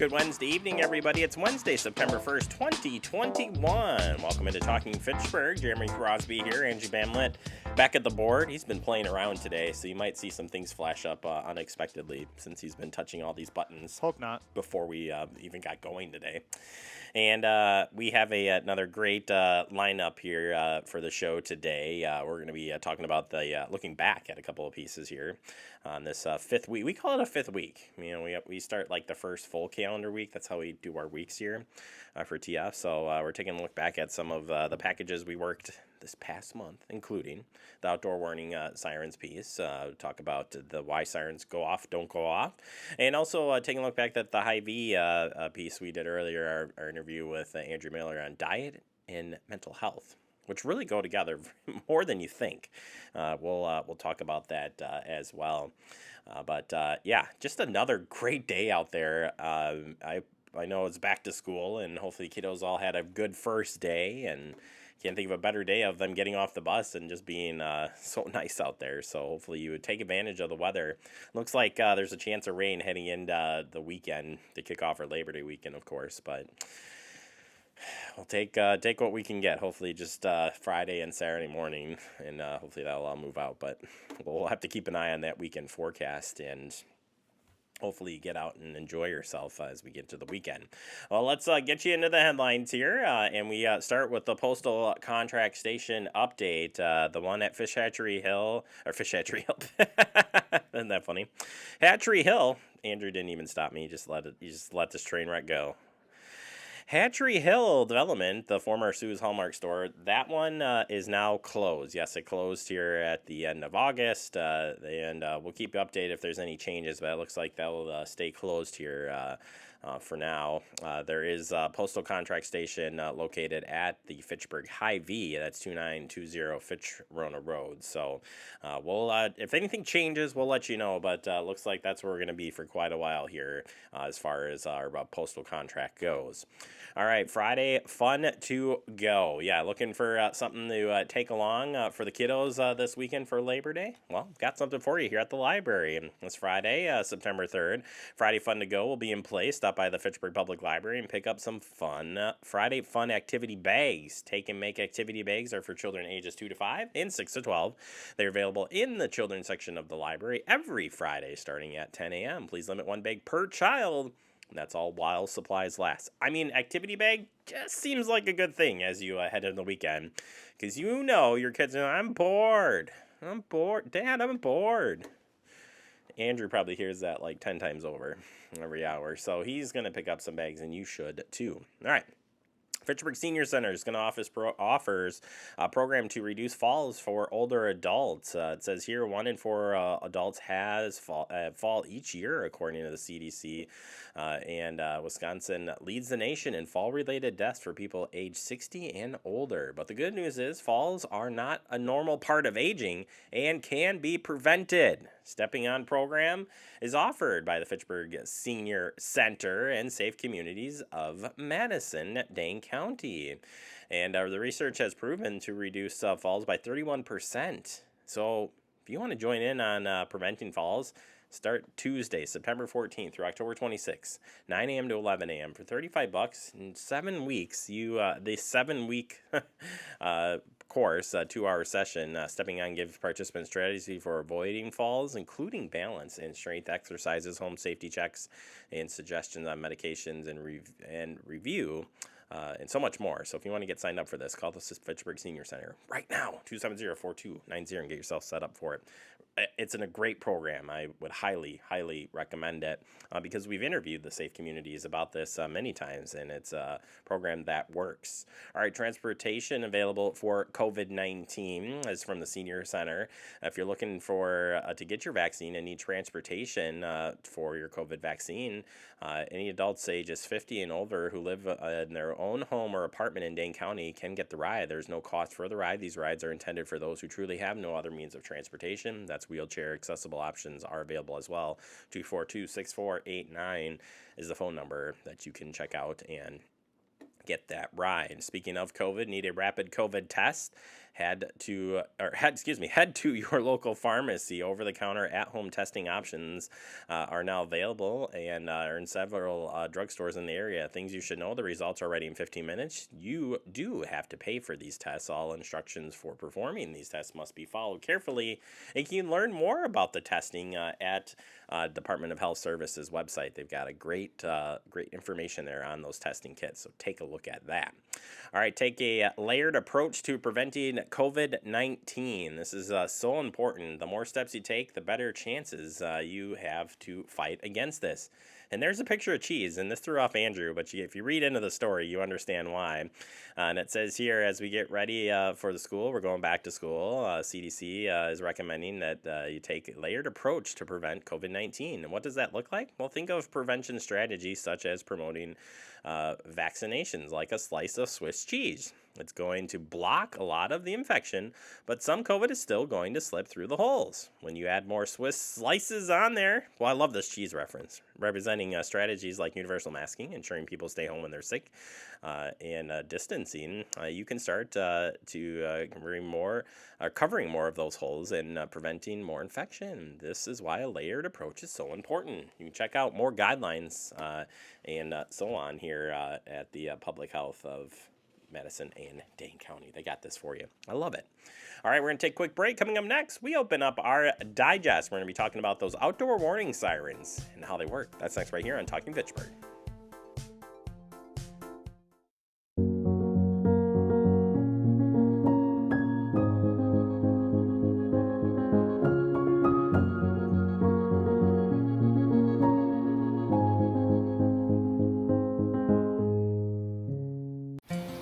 Good Wednesday evening, everybody. It's Wednesday, September 1st, 2021. Welcome into Talking Fitchburg. Jeremy Crosby here, Angie Bamlett back at the board. He's been playing around today, so you might see some things flash up unexpectedly since he's been touching all these buttons. Hope not. Before we even got going today. And we have another great lineup here for the show today. We're going to be talking about looking back at a couple of pieces here on this fifth week. We call it a fifth week. You know, we start like the first full calendar week. That's how we do our weeks here for TF. So we're taking a look back at some of the packages we worked this past month, including the outdoor warning Sirens piece. Talk about the why sirens go off, don't go off. And also taking a look back at the Hy-Vee piece we did earlier, our interview with Andrew Miller on diet and mental health, which really go together more than you think. We'll talk about that as well. But just another great day out there. I know it's back to school, and hopefully kiddos all had a good first day, and can't think of a better day of them getting off the bus and just being so nice out there. So hopefully you would take advantage of the weather. Looks like there's a chance of rain heading into the weekend to kick off our Labor Day weekend, of course, but we'll take what we can get. Hopefully just Friday and Saturday morning, and hopefully that'll all move out. But we'll have to keep an eye on that weekend forecast, and hopefully you get out and enjoy yourself as we get to the weekend. Well, let's get you into the headlines here, and we start with the Postal Contract Station update, the one at Fish Hatchery Hill. Isn't that funny? Hatchery Hill. Andrew didn't even stop me. He just let this train wreck go. Hatchery Hill Development, the former Sue's Hallmark store, that one is now closed. Yes, it closed here at the end of August, and we'll keep you updated if there's any changes, but it looks like that will stay closed here for now. There is a postal contract station located at the Fitchburg Hy-Vee. That's 2920 Fitch-Rona Road. So we'll if anything changes, we'll let you know, but looks like that's where we're going to be for quite a while here as far as our postal contract goes. All right, Friday, fun to go. Yeah, looking for something to take along for the kiddos this weekend for Labor Day? Well, got something for you here at the library. This Friday, September 3rd, Friday Fun to Go will be in place. Stop by the Fitchburg Public Library and pick up some fun Friday fun activity bags. Take and make activity bags are for children ages 2 to 5 and 6 to 12. They're available in the children's section of the library every Friday starting at 10 a.m. Please limit one bag per child. That's all while supplies last. I mean, activity bag just seems like a good thing as you head into the weekend. Because you know your kids are, I'm bored. Dad, I'm bored. Andrew probably hears that like 10 times over every hour. So he's going to pick up some bags, and you should too. All right. Fitchburg Senior Center is going to offers a program to reduce falls for older adults. It says here 1 in 4 adults has fall each year, according to the CDC. And Wisconsin leads the nation in fall-related deaths for people age 60 and older. But the good news is falls are not a normal part of aging and can be prevented. Stepping On program is offered by the Fitchburg Senior Center and Safe Communities of Madison, Dane County. And the research has proven to reduce falls by 31%. So if you want to join in on preventing falls, start Tuesday, September 14th through October 26th, 9 a.m. to 11 a.m. for $35 in 7 weeks. The 7-week course, 2-hour session, Stepping On gives participants strategy for avoiding falls, including balance and strength exercises, home safety checks, and suggestions on medications and review. And so much more. So if you want to get signed up for this, call the Fitchburg Senior Center right now, 270-4290, and get yourself set up for it. It's a great program. I would highly, highly recommend it because we've interviewed the Safe Communities about this many times, and it's a program that works. All right, transportation available for COVID-19 is from the Senior Center. If you're looking for to get your vaccine and need transportation for your COVID vaccine, any adults ages 50 and older who live in their own home or apartment in Dane County can get the ride. There's no cost for the ride. These rides are intended for those who truly have no other means of transportation. That's wheelchair accessible options are available as well. 242-6489 is the phone number that you can check out and Get that right. Speaking of COVID, need a rapid COVID test? Head to your local pharmacy. Over-the-counter at-home testing options are now available and are in several drugstores in the area. Things you should know: the results are ready in 15 minutes. You do have to pay for these tests. All instructions for performing these tests must be followed carefully. And you can learn more about the testing at Department of Health Services website. They've got a great information there on those testing kits, so take a look at that. All right, take a layered approach to preventing COVID-19. This is so important. The more steps you take, the better chances you have to fight against this. And there's a picture of cheese, and this threw off Andrew, but if you read into the story, you understand why. And it says here, as we get ready for the school, we're going back to school, CDC is recommending that you take a layered approach to prevent COVID-19. And what does that look like? Well, think of prevention strategies such as promoting vaccinations, like a slice of Swiss cheese. It's going to block a lot of the infection, but some COVID is still going to slip through the holes. When you add more Swiss slices on there, well, I love this cheese reference, representing strategies like universal masking, ensuring people stay home when they're sick, and distancing, you can start covering more of those holes and preventing more infection. This is why a layered approach is so important. You can check out more guidelines and so on here at the Public Health of Madison and Dane County. They got this for you. I love it. All right, we're going to take a quick break. Coming up next, we open up our digest. We're going to be talking about those outdoor warning sirens and how they work. That's next right here on Talking Fitchburg.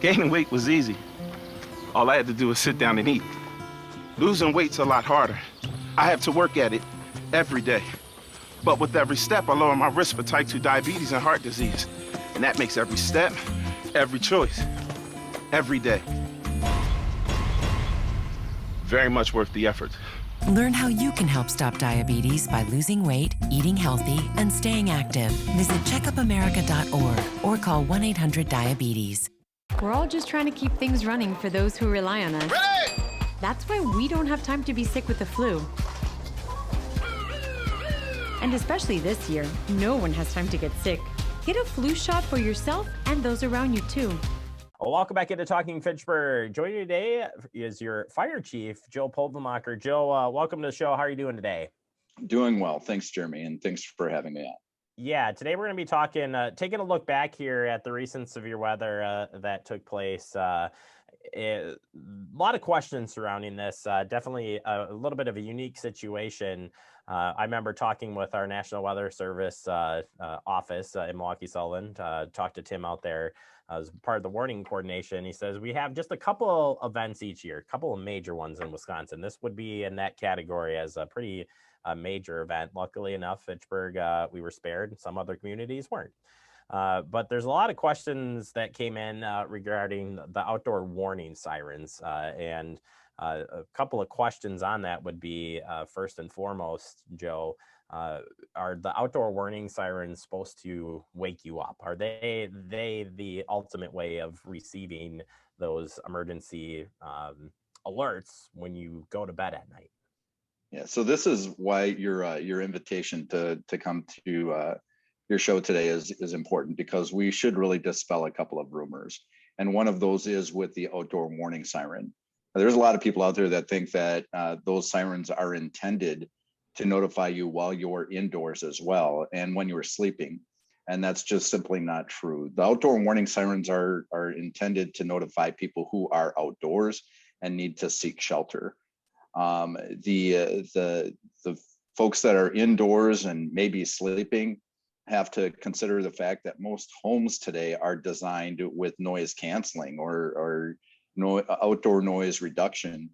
Gaining weight was easy. All I had to do was sit down and eat. Losing weight's a lot harder. I have to work at it every day. But with every step, I lower my risk for type 2 diabetes and heart disease. And that makes every step, every choice, every day very much worth the effort. Learn how you can help stop diabetes by losing weight, eating healthy, and staying active. Visit checkupamerica.org or call 1-800-DIABETES. We're all just trying to keep things running for those who rely on us. Ready! That's why we don't have time to be sick with the flu. And especially this year, no one has time to get sick. Get a flu shot for yourself and those around you too. Well, welcome back into Talking Fitchburg. Joining you today is your fire chief, Joe Polvemacher. Joe, welcome to the show. How are you doing today? Doing well. Thanks, Jeremy, and thanks for having me on. Yeah, today we're going to be talking, taking a look back here at the recent severe weather that took place. A lot of questions surrounding this. Definitely a little bit of a unique situation. I remember talking with our National Weather Service office in Milwaukee, Sullivan, talked to Tim out there as part of the warning coordination. He says, we have just a couple events each year, a couple of major ones in Wisconsin. This would be in that category as a pretty major event. Luckily enough, Fitchburg, we were spared. Some other communities weren't. But there's a lot of questions that came in regarding the outdoor warning sirens. And a couple of questions on that would be, first and foremost, Joe, are the outdoor warning sirens supposed to wake you up? Are they the ultimate way of receiving those emergency alerts when you go to bed at night? Yeah, so this is why your invitation to come to your show today is important, because we should really dispel a couple of rumors. And one of those is with the outdoor warning siren. There's a lot of people out there that think that those sirens are intended to notify you while you're indoors as well and when you're sleeping. And that's just simply not true. The outdoor warning sirens are intended to notify people who are outdoors and need to seek shelter. The folks that are indoors and maybe sleeping have to consider the fact that most homes today are designed with noise canceling or outdoor noise reduction.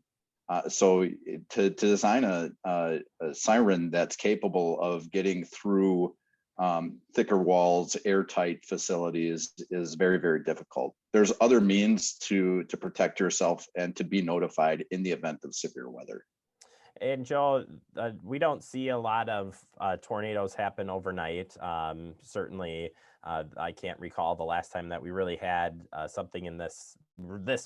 So to design a siren that's capable of getting through thicker walls, airtight facilities is very, very difficult. There's other means to protect yourself and to be notified in the event of severe weather. And Joe, we don't see a lot of tornadoes happen overnight. Certainly I can't recall the last time that we really had something in this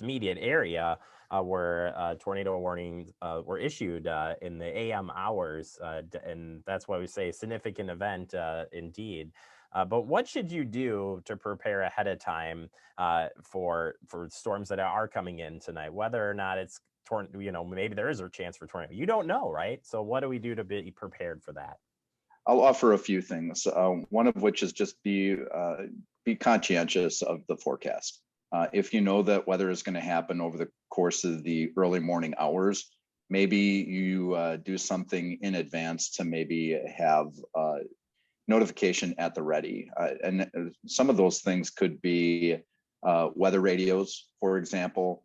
immediate area where tornado warnings were issued in the AM hours, and that's why we say significant event indeed. But what should you do to prepare ahead of time for storms that are coming in tonight, whether or not it's maybe there is a chance for tornado. You don't know, right? So what do we do to be prepared for that? I'll offer a few things. One of which is just be conscientious of the forecast. If you know that weather is going to happen over the course of the early morning hours, maybe you do something in advance to maybe have notification at the ready. And some of those things could be weather radios, for example.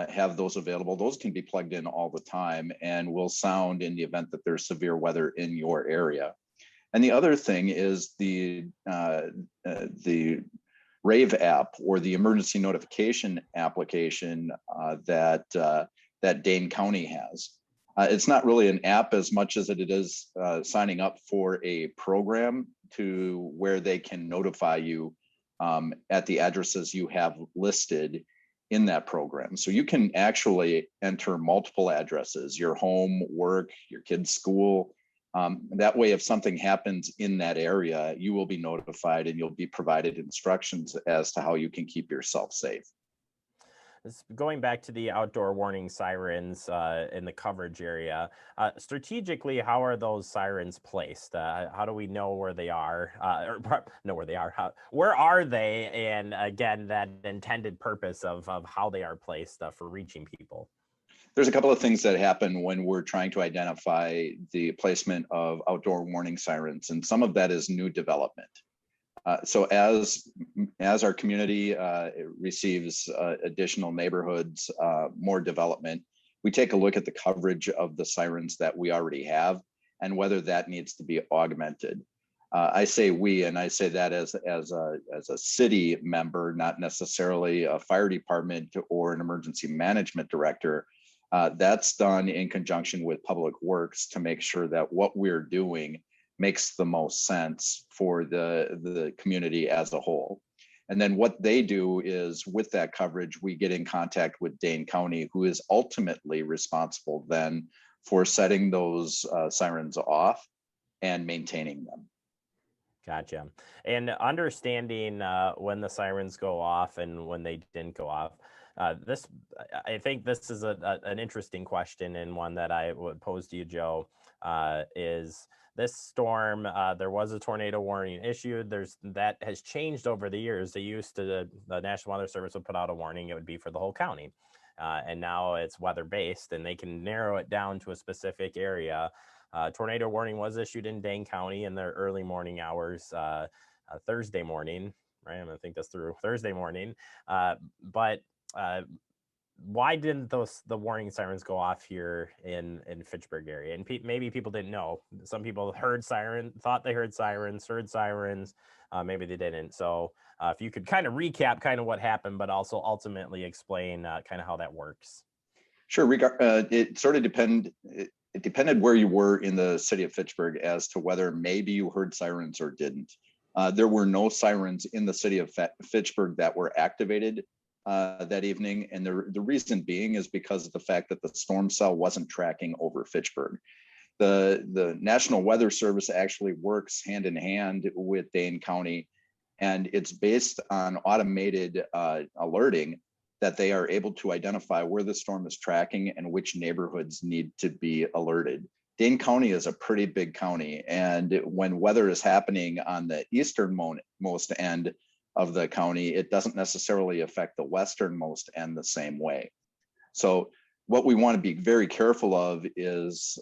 Have those available. Those can be plugged in all the time and will sound in the event that there's severe weather in your area. And the other thing is the RAVE app, or the emergency notification application that Dane County has. It's not really an app as much as it is signing up for a program to where they can notify you at the addresses you have listed in that program. So you can actually enter multiple addresses, your home, work, your kid's school. That way, if something happens in that area, you will be notified and you'll be provided instructions as to how you can keep yourself safe. Going back to the outdoor warning sirens in the coverage area, strategically, how are those sirens placed? How do we know where they are? Where are they? And again, that intended purpose of how they are placed for reaching people. There's a couple of things that happen when we're trying to identify the placement of outdoor warning sirens, and some of that is new development. So as our community receives additional neighborhoods, more development, we take a look at the coverage of the sirens that we already have and whether that needs to be augmented. I say we, and I say that as a city member, not necessarily a fire department or an emergency management director. That's done in conjunction with Public Works to make sure that what we're doing makes the most sense for the community as a whole. And then what they do is, with that coverage, we get in contact with Dane County, who is ultimately responsible then for setting those sirens off and maintaining them. Gotcha. And understanding when the sirens go off and when they didn't go off. I think this is an interesting question, and one that I would pose to you, Joe, is this storm, there was a tornado warning issued. That has changed over the years. They used to, the National Weather Service would put out a warning. It would be for the whole county. And now it's weather-based, and they can narrow it down to a specific area. Tornado warning was issued in Dane County in the early morning hours, Thursday morning, right? I'm going to think this through. Thursday morning. But why didn't the warning sirens go off here in Fitchburg area? And maybe people didn't know. Some people thought they heard sirens, maybe they didn't. So if you could kind of recap kind of what happened, but also ultimately explain kind of how that works. Sure. It sort of depended where you were in the city of Fitchburg as to whether maybe you heard sirens or didn't. There were no sirens in the city of Fitchburg that were activated that evening. And the reason being is because of the fact that the storm cell wasn't tracking over Fitchburg. The National Weather Service actually works hand in hand with Dane County, and it's based on automated alerting that they are able to identify where the storm is tracking and which neighborhoods need to be alerted. Dane County is a pretty big county, and when weather is happening on the easternmost end of the county, it doesn't necessarily affect the westernmost end the same way. So what we want to be very careful of is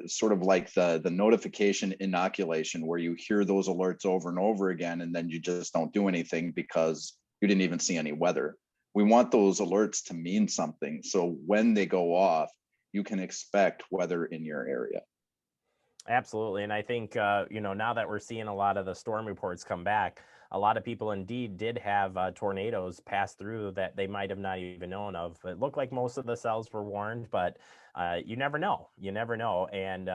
sort of like the notification inoculation, where you hear those alerts over and over again, and then you just don't do anything because you didn't even see any weather. We want those alerts to mean something. So when they go off, you can expect weather in your area. Absolutely. And I think, now that we're seeing a lot of the storm reports come back, a lot of people indeed did have tornadoes pass through that they might have not even known of. It looked like most of the cells were warned, but you never know. You never know. And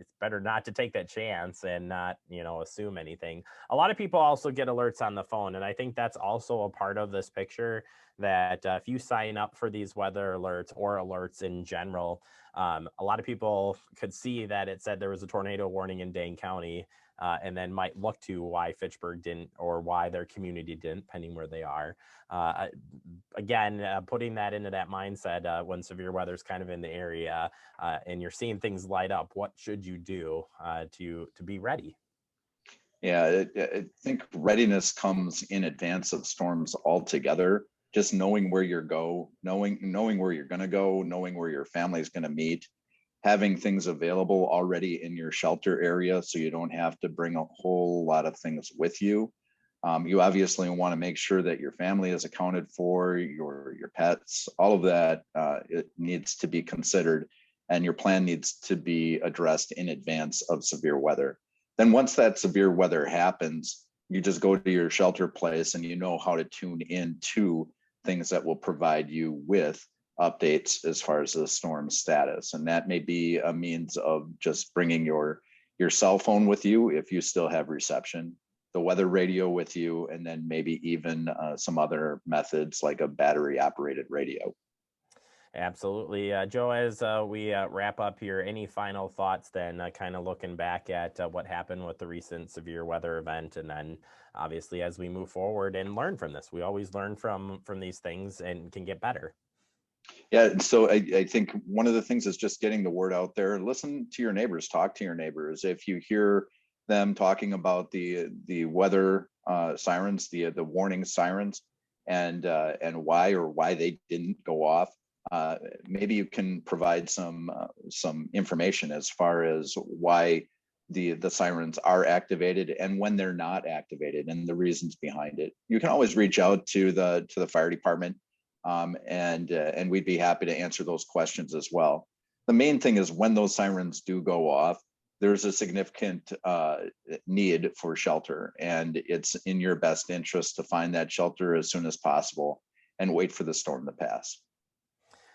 it's better not to take that chance and not, assume anything. A lot of people also get alerts on the phone, and I think that's also a part of this picture, that if you sign up for these weather alerts or alerts in general, a lot of people could see that it said there was a tornado warning in Dane County, and then might look to why Fitchburg didn't, or why their community didn't, depending where they are. Again, putting that into that mindset, when severe weather is kind of in the area, and you're seeing things light up, what should you do to be ready? Yeah, I think readiness comes in advance of storms altogether. Just knowing where you're knowing where you're going to go, knowing where your family is going to meet, having things available already in your shelter area, so you don't have to bring a whole lot of things with you. You obviously want to make sure that your family is accounted for, your pets, all of that. It needs to be considered, and your plan needs to be addressed in advance of severe weather. Then once that severe weather happens, you just go to your shelter place and you know how to tune in to things that will provide you with updates as far as the storm status. And that may be a means of just bringing your cell phone with you if you still have reception, the weather radio with you, and then maybe even some other methods like a battery operated radio. Absolutely. Joe, as we wrap up here, any final thoughts then, kind of looking back at what happened with the recent severe weather event, and then obviously as we move forward and learn from this? We always learn from these things and can get better. Yeah, so I think one of the things is just getting the word out there. Listen to your neighbors, talk to your neighbors. If you hear them talking about the weather sirens, the warning sirens, and why they didn't go off, maybe you can provide some information as far as why the sirens are activated and when they're not activated and the reasons behind it. You can always reach out to the fire department, and we'd be happy to answer those questions as well. The main thing is when those sirens do go off, there's a significant need for shelter, and it's in your best interest to find that shelter as soon as possible and wait for the storm to pass.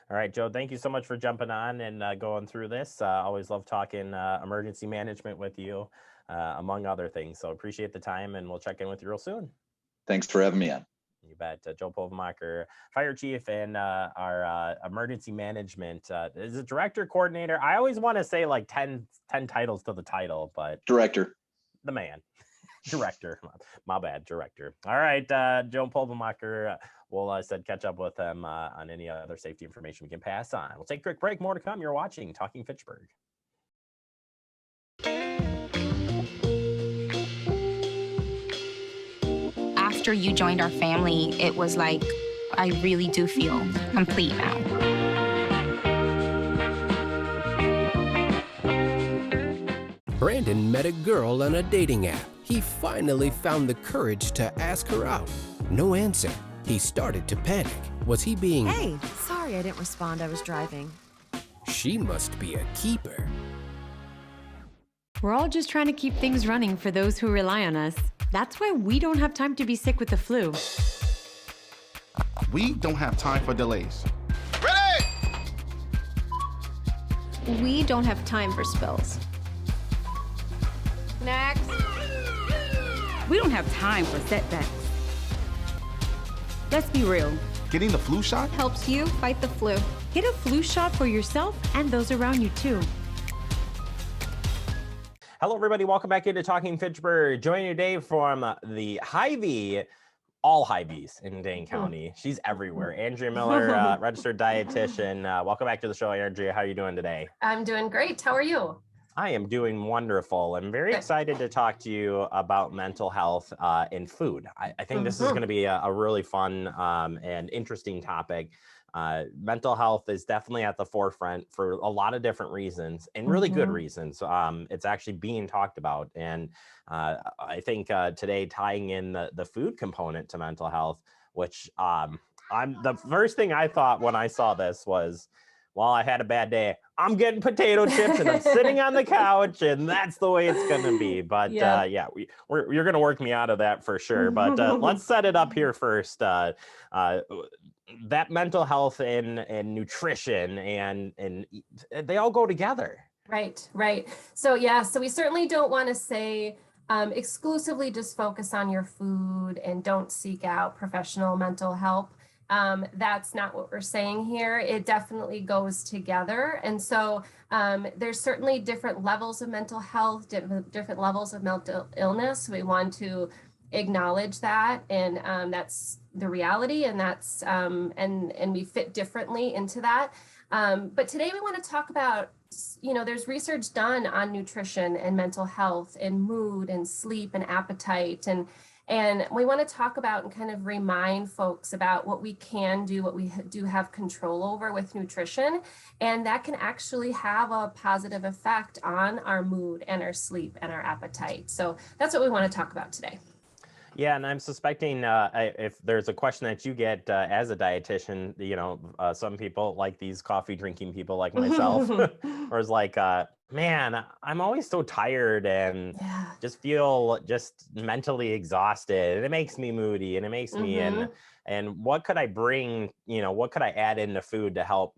All right, Joe, thank you so much for jumping on and going through this. Always love talking emergency management with you, among other things. So appreciate the time, and we'll check in with you real soon. Thanks for having me on. You bet. Joe Povemacher, Fire Chief, and our emergency management is a director, coordinator. I always want to say like 10 titles to the title, but Director. The man. Director. My bad, director. All right, Joe Povemacher. We'll catch up with him on any other safety information we can pass on. We'll take a quick break. More to come. You're watching Talking Fitchburg. After you joined our family, it was like, I really do feel complete now. Brandon met a girl on a dating app. He finally found the courage to ask her out. No answer. He started to panic. Was he being... Hey, sorry I didn't respond. I was driving. She must be a keeper. We're all just trying to keep things running for those who rely on us. That's why we don't have time to be sick with the flu. We don't have time for delays. Ready! We don't have time for spills. Next. We don't have time for setbacks. Let's be real. Getting the flu shot helps you fight the flu. Get a flu shot for yourself and those around you too. Hello, everybody. Welcome back into Talking Fitchburg. Joining you today from the Hy-Vee, all Hy-Vees in Dane County. She's everywhere. Andrea Miller, registered dietitian. Welcome back to the show, Andrea. How are you doing today? I'm doing great. How are you? I am doing wonderful. I'm very excited to talk to you about mental health in food. I think this is going to be a really fun and interesting topic. Mental health is definitely at the forefront for a lot of different reasons, and really good reasons. It's actually being talked about. And I think today tying in the food component to mental health, which the first thing I thought when I saw this was, well, I had a bad day. I'm getting potato chips and I'm sitting on the couch, and that's the way it's going to be. But you're going to work me out of that for sure. But let's set it up here first. That mental health and nutrition and they all go together. Right, right. So yeah, so we certainly don't want to say exclusively just focus on your food and don't seek out professional mental help. That's not what we're saying here. It definitely goes together. And so there's certainly different levels of mental health, different levels of mental illness. We want to acknowledge that, and that's the reality, and that's and we fit differently into that. But today we want to talk about, there's research done on nutrition and mental health and mood and sleep and appetite. And we want to talk about and kind of remind folks about what we can do, what we do have control over with nutrition. And that can actually have a positive effect on our mood and our sleep and our appetite. So that's what we want to talk about today. Yeah, and I'm suspecting if there's a question that you get as a dietitian, some people, like these coffee drinking people like myself, or is like, man, I'm always so tired and just feel just mentally exhausted, and it makes me moody, and it makes me and what could I bring? What could I add into food to help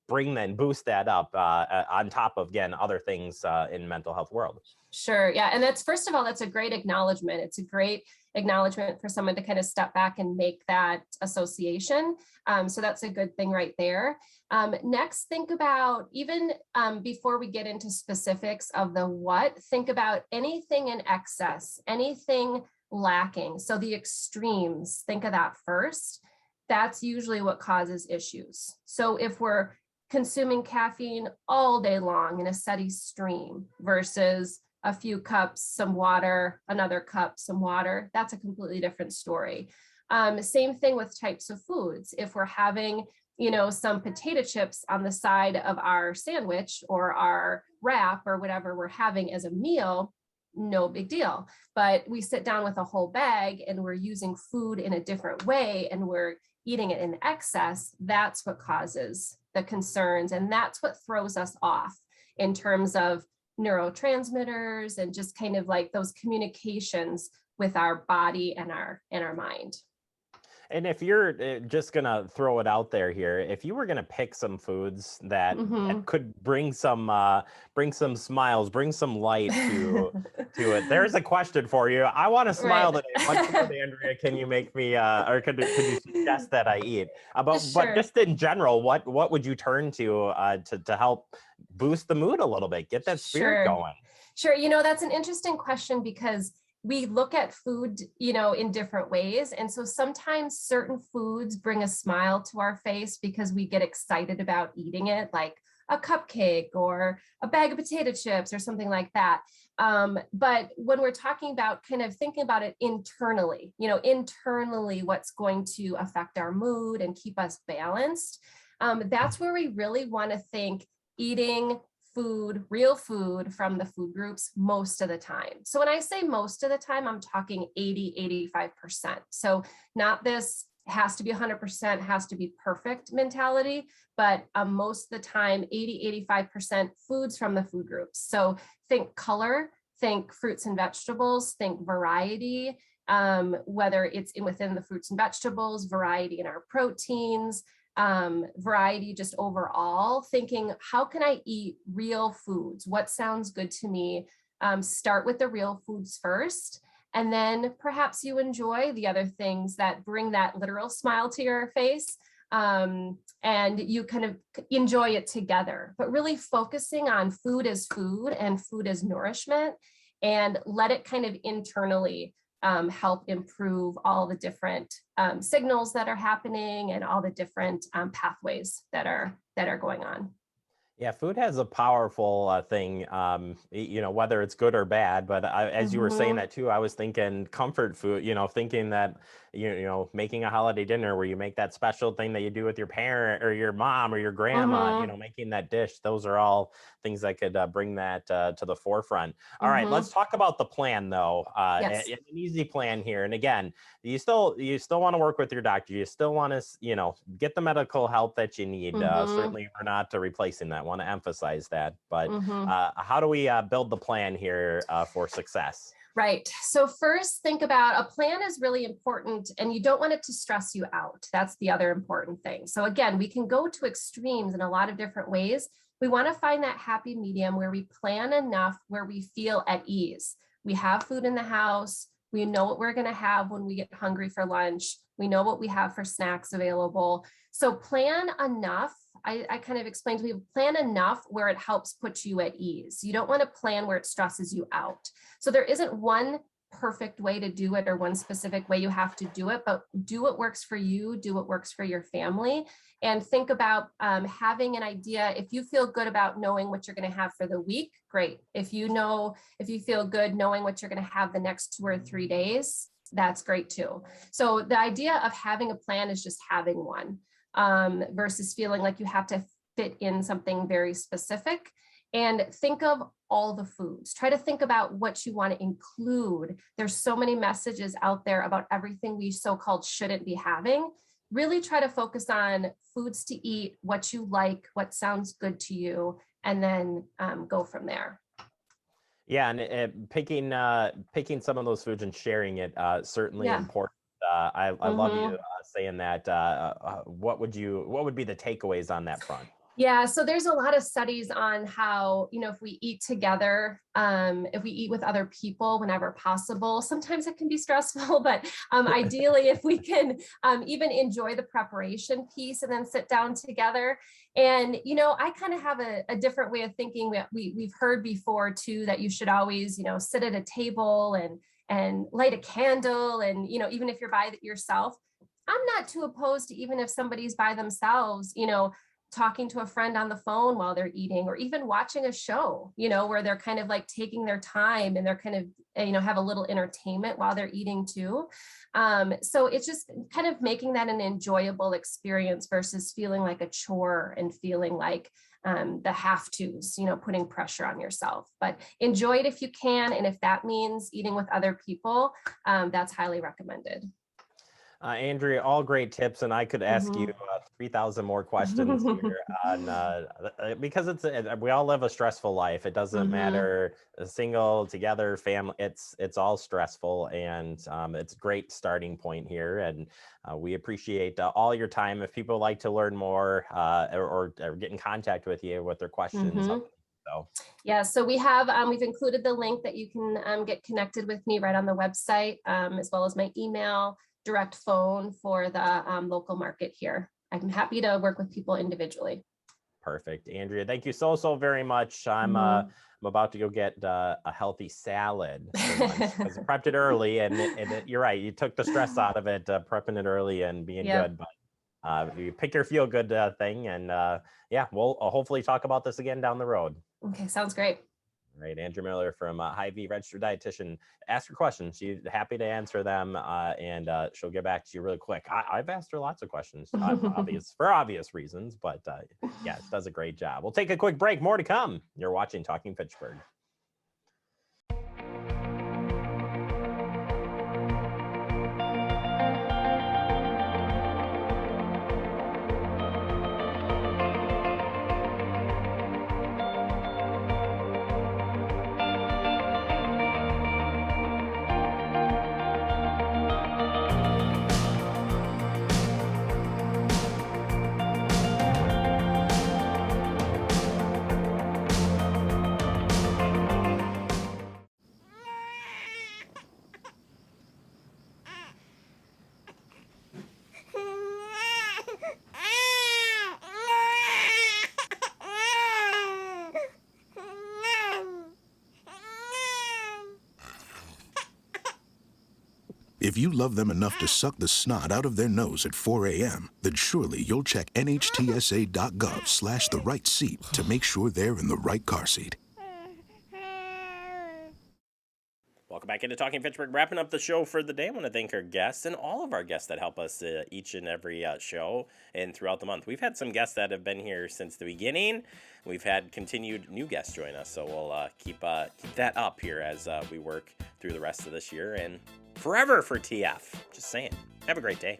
boost that up on top of, again, other things in mental health world? Sure. Yeah. And that's, first of all, that's a great acknowledgement. It's a great acknowledgement for someone to kind of step back and make that association. So that's a good thing right there. Next, think about, even before we get into specifics of the what, think about anything in excess, anything lacking. So the extremes, think of that first. That's usually what causes issues. So if we're consuming caffeine all day long in a steady stream versus a few cups, some water, another cup, some water, that's a completely different story. Same thing with types of foods. If we're having, some potato chips on the side of our sandwich or our wrap or whatever we're having as a meal, no big deal. But we sit down with a whole bag and we're using food in a different way and we're eating it in excess, that's what causes the concerns. And that's what throws us off in terms of neurotransmitters and just kind of like those communications with our body and our mind. And if you're just gonna throw it out there here, if you were gonna pick some foods that could bring some smiles, bring some light to it, there's a question for you. I want to smile today. What food, Andrea, can you make me, or could you suggest that I eat? But just in general, what would you turn to help boost the mood a little bit, get that spirit going? Sure. That's an interesting question because we look at food, in different ways. And so sometimes certain foods bring a smile to our face because we get excited about eating it, like a cupcake or a bag of potato chips or something like that. But when we're talking about kind of thinking about it internally, internally what's going to affect our mood and keep us balanced, that's where we really want to think eating food, real food from the food groups most of the time. So when I say most of the time, I'm talking 80, 85%. So not this has to be 100%, has to be perfect mentality, but most of the time, 80, 85% foods from the food groups. So think color, think fruits and vegetables, think variety, whether it's within the fruits and vegetables, variety in our proteins, variety just overall, thinking, how can I eat real foods? What sounds good to me? Start with the real foods first, and then perhaps you enjoy the other things that bring that literal smile to your face, and you kind of enjoy it together, but really focusing on food as food and food as nourishment, and let it kind of internally help improve all the different signals that are happening and all the different pathways that are going on. Yeah, food has a powerful thing, whether it's good or bad. But as you were saying that too, I was thinking comfort food, thinking that, making a holiday dinner where you make that special thing that you do with your parent or your mom or your grandma, making that dish. Those are all things that could bring that to the forefront. All right, let's talk about the plan though. Yes. An easy plan here. And again, you still want to work with your doctor. You still want to, get the medical help that you need. Certainly we're not replacing that. Want to emphasize that, but how do we build the plan here for success? Right. So first, think about a plan is really important, and you don't want it to stress you out. That's the other important thing. So again, we can go to extremes in a lot of different ways, We want to find that happy medium where we plan enough where we feel at ease. We have food in the house. We know what we're going to have when we get hungry for lunch. We know what we have for snacks available. So plan enough. I kind of explained to you, plan enough where it helps put you at ease. You don't want to plan where it stresses you out. So there isn't one perfect way to do it or one specific way you have to do it, but do what works for you, do what works for your family, and think about having an idea. If you feel good about knowing what you're going to have for the week, great. If you feel good knowing what you're going to have the next 2 or 3 days, that's great too. So the idea of having a plan is just having one, versus feeling like you have to fit in something very specific. And think of all the foods. Try to think about what you want to include. There's so many messages out there about everything we so-called shouldn't be having. Really try to focus on foods to eat, what you like, what sounds good to you, and then go from there. Yeah, and picking some of those foods and sharing it certainly important. I love you saying that. What would be the takeaways on that front? Yeah, so there's a lot of studies on how, if we eat together, if we eat with other people whenever possible, sometimes it can be stressful, but ideally if we can even enjoy the preparation piece and then sit down together. And, I kind of have a different way of thinking. We've heard before too, that you should always, sit at a table and light a candle. And, even if you're by yourself, I'm not too opposed to, even if somebody's by themselves, talking to a friend on the phone while they're eating, or even watching a show, where they're kind of like taking their time and they're kind of, have a little entertainment while they're eating too. So it's just kind of making that an enjoyable experience versus feeling like a chore and feeling like the have tos, putting pressure on yourself. But enjoy it if you can. And if that means eating with other people, that's highly recommended. Andrea, all great tips, and I could ask you 3,000 more questions here on because we all live a stressful life. It doesn't matter single, together, family. It's all stressful, and it's a great starting point here. And we appreciate all your time. If people like to learn more or get in contact with you with their questions. So we have we've included the link that you can get connected with me right on the website, as well as my email, direct phone for the local market here. I'm happy to work with people individually. Perfect. Andrea, thank you so very much. I'm about to go get a healthy salad for lunch because I prepped it early, and you're right. You took the stress out of it, prepping it early and being good. But you pick your feel good thing, and we'll hopefully talk about this again down the road. Okay, sounds great. Right, Andrea Miller from Hy-Vee Registered Dietitian. Ask her questions. She's happy to answer them, and she'll get back to you really quick. I've asked her lots of questions, for obvious reasons, but she does a great job. We'll take a quick break. More to come. You're watching Talking Fitchburg. If you love them enough to suck the snot out of their nose at 4 a.m., then surely you'll check nhtsa.gov/the right seat to make sure they're in the right car seat. Welcome back into Talking Fitchburg. Wrapping up the show for the day. I want to thank our guests and all of our guests that help us each and every show and throughout the month. We've had some guests that have been here since the beginning. We've had continued new guests join us, so we'll keep that up here as we work through the rest of this year and forever for TF. Just saying. Have a great day.